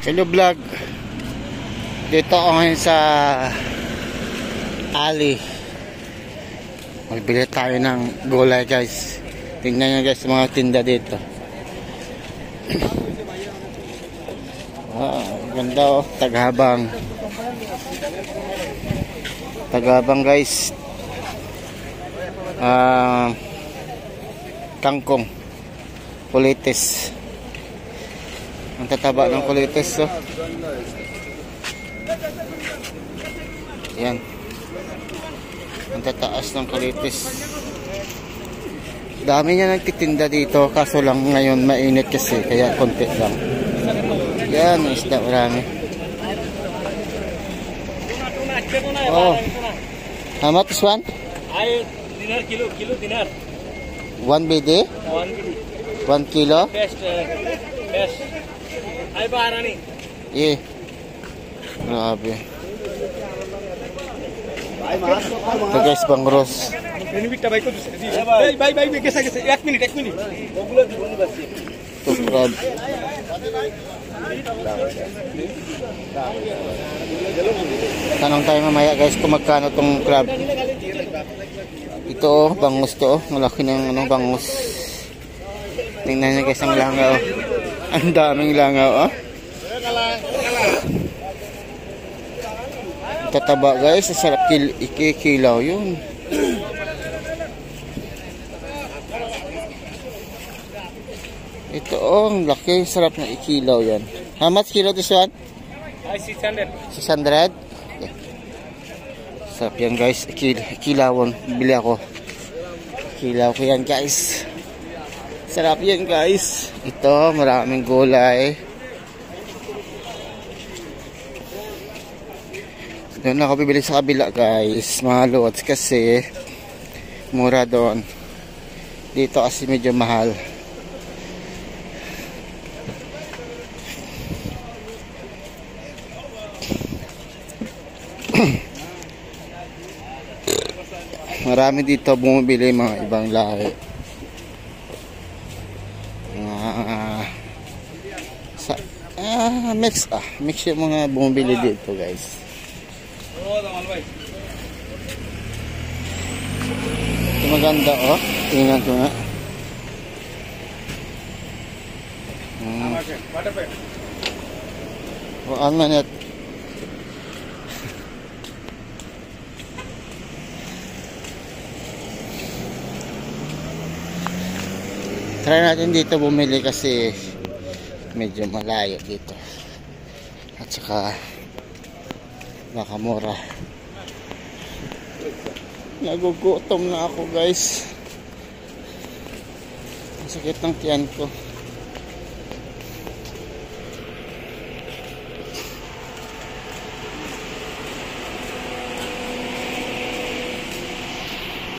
Hello vlog. Dito ako ngayon sa Ali. Magbili tayo ng gulay guys. Tingnan nyo guys mga tinda dito. Ganda oh. Taghabang. Taghabang guys. Kangkong. Kulitis. Ang tataba ng kulitis oh. Yan. Ang tataas ng kulitis. Dami niya nagtitinda dito, kaso lang ngayon mainit kasi kaya konti lang. Yan, isda marami. Oh. How much is one? Dinar kilo dinar. 1 BD? 1 kilo? Best. Ay para ni. Yeah. Grabe. Ito guys, bangros. Bye, कैसा 1 minute. Ito crab. Tanong tayo mamaya guys kung magkano tong crab. Ito oh, bangus to oh. Malaki ng bangus. Tingnan nyo guys ang langaw. Ang daming langaw oh. Tataba guys, sarap ikikilaw yun. Ito oh, ang laki, sarap na ikilaw yan. How much kilo this one? 600. 600? Okay. Sarap yan guys, ikilawon. Bili ako. Ikilaw ko yan guys. Sarap yan guys. Ito, maraming gulay. Doon ako bibili sa kabila guys, mga lots kasi mura doon. Dito kasi medyo mahal. Marami dito bumibili mga ibang lahi. Mix yung mga bumibili dito guys. Ito maganda oh. Tingnan ko nga. Ang manit. Try natin dito bumili kasi medyo malayo dito. At saka baka mura. Nagugutom na ako guys. Ang sakit ng tiyan ko.